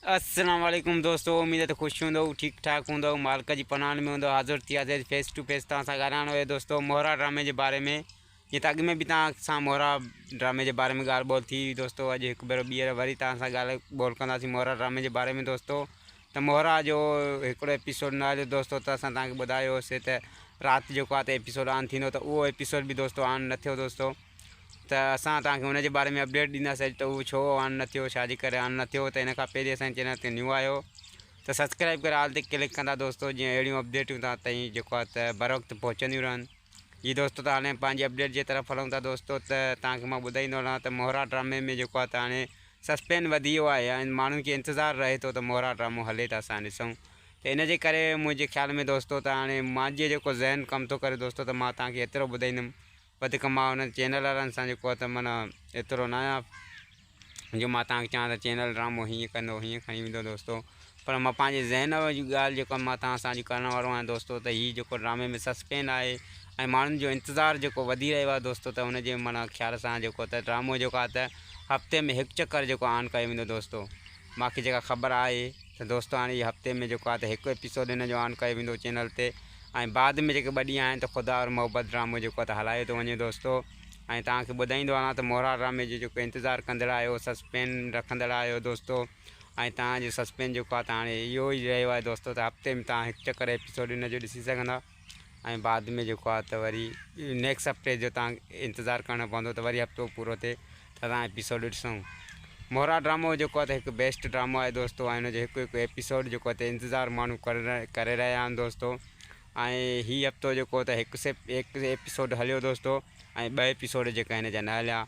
अस्सलाम वालेकुम दोस्तों, उम्मीद है तो खुश हूंदो, ठीक ठाक हूंदो, मालिक जी पनाह में हूंदो। हाज़िर थियासीं फेस टू फेस तव्हां सां ॻाल्हाइणो हुयो दोस्तों मोहरा ड्रामे के बारे में। जीअं त अॻु में बि तव्हां सां मोहरा ड्रामे के बारे में ॻाल्हि ॿोल थी दोस्तों। अॼु हिकु भेरो ॿीहर वरी तव्हां सां ॻाल्हि ॿोल कंदासीं मोहरा ड्रामे के बारे में दोस्तों। तो मोहरा जो हिकिड़ो एपिसोड न हलियो दोस्तों, त असां तव्हांखे ॿुधायोसीं त राति जेको आहे त एपिसोड ऑन थींदो, त उहो एपिसोड बि दोस्तों ऑन न थियो दोस्तों। त असां तव्हांखे हुनजे बारे में अपडेट ॾींदासीं त उहो छो ऑन न थियो, छाजे करे ऑन न थियो। त इन खां पहिरीं असांजे चैनल ते न्यू आयो त सब्सक्राइब करे ऑल ते क्लिक कंदा दोस्तों, जीअं अहिड़ियूं अपडेटियूं तव्हां ताईं जेको आहे त बर वक़्तु पहुचंदियूं रहनि। जी दोस्तों, त हाणे पंहिंजी अपडेट जे तरफ़ हलूं था दोस्तों। त तव्हांखे मां ॿुधाईंदो रहां त मोहरा ड्रामे में जेको आहे त हाणे सस्पेंस वधी वियो आहे ऐं माण्हुनि खे इंतज़ारु रहे थो त मोहरा ड्रामो हले त असां ॾिसूं। त इन जे करे मुंहिंजे ख़्याल में दोस्तों त हाणे मुंहिंजे जेको ज़हन कमु थो करे दोस्तों, त मां तव्हांखे एतिरो ॿुधाईंदुमि। वधीक मां हुन चैनल वारनि सां जेको आहे त माना एतिरो न आहियां जो मां तव्हांखे चवां त चैनल ड्रामो हीअं कंदो हीअं खणी वेंदो दोस्तों। पर मां पंहिंजे ज़हन जी ॻाल्हि जेको मां तव्हां सां अॼु करण वारो आहियां दोस्तों। त हीअ जेको ड्रामे में सस्पेंस आहे ऐं माण्हुनि जो इंतज़ारु जेको वधी रहियो आहे दोस्तों, त हुनजे माना ख़्याल सां जेको त ड्रामो जेको आहे त हफ़्ते में हिकु चकर जेको ऑन कयो वेंदो दोस्तों। मूंखे जेका ख़बर आहे त दोस्तों हाणे हफ़्ते में जेको आहे त हिकु एपिसोड हिन जो ऑन कयो वेंदो चैनल ते। ऐं बाद में जेके ॿ ॾींहं आहिनि त ख़ुदा और मोहब्बत ड्रामो जेको आहे त हलायो थो वञे दोस्तों। ऐं तव्हांखे ॿुधाईंदो आहियां त मोहरा ड्रामे जो जेको इंतज़ारु कंदड़ आहियो, सस्पेंस रखंदड़ आहियो दोस्तों। ऐं तव्हांजो सस्पेंस जेको आहे त हाणे इहो ई रहियो आहे दोस्तों, त हफ़्ते में तव्हां हिकु चकर एपिसोड हिन जो ॾिसी सघंदा। ऐं बाद में जेको आहे त वरी नेक्स्ट हफ़्ते जो तव्हां इंतज़ारु करणो पवंदो, त वरी हफ़्तो पूरो थिए त तव्हां एपिसोड ॾिसूं। मोहरा ड्रामो जेको आहे त हिकु बेस्ट ड्रामो आहे दोस्तों। ऐं हुनजो हिकु हिकु एपिसोड जेको आहे त इंतज़ारु माण्हू करे रहिया आहिनि दोस्तों। ऐं हीअ हफ़्तो जेको त हिकु एपिसोड हलियो दोस्तों, ऐं ॿ एपिसोड जेका हिन जा न हलिया।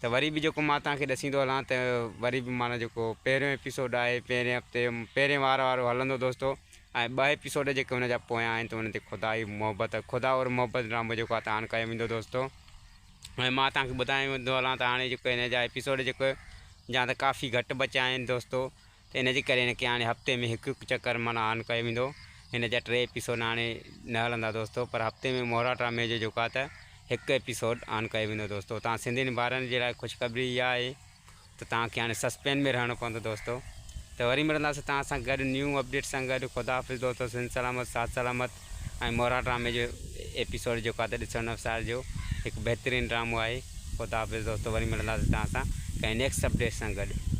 त वरी बि जेको मां तव्हांखे ॾसींदो हलां त वरी बि माना जेको पहिरियों एपिसोड आहे पहिरें हफ़्ते पहिरें वार वारो हलंदो दोस्तों। ऐं ॿ एपिसोड जेके हुन जा पोयां आहिनि त हुन ते ख़ुदा और मोहब्बत ड्रामो जेको आहे त ऑन कयो वेंदो दोस्तों। ऐं मां तव्हांखे ॿुधाईंदो हलां त हाणे जेको हिन जा एपिसोड जेको या त काफ़ी घटि बचिया आहिनि दोस्तों। त इन जे करे हिनखे हाणे हफ़्ते में हिकु हिकु चकर माना ऑन कयो वेंदो। हिन जा 3 एपिसोड हाणे न हलंदा दोस्तों, पर हफ़्ते में मोहरा ड्रामे जो जेको आहे त हिकु एपिसोड ऑन कयो वेंदो दोस्तों। तव्हां सिंधियुनि ॿारनि जे लाइ ख़ुशख़बरी इहा आहे त तव्हांखे हाणे सस्पेंस में रहणो पवंदो दोस्तों। त वरी मिलंदासीं तव्हां सां गॾु न्यू अपडेट सां गॾु। ख़ुदा हाफ़िज़ दोस्तों, सिंध सलामत साथ सलामत। ऐं मोहरा ड्रामे जो एपिसोड जेको आहे त ॾिसण न विसारिजो, हिकु बहितरीनु ड्रामो आहे। ख़ुदा हाफ़िज़ दोस्तों, वरी मिलंदासीं तव्हां सां कंहिं नेक्स्ट अपडेट सां गॾु।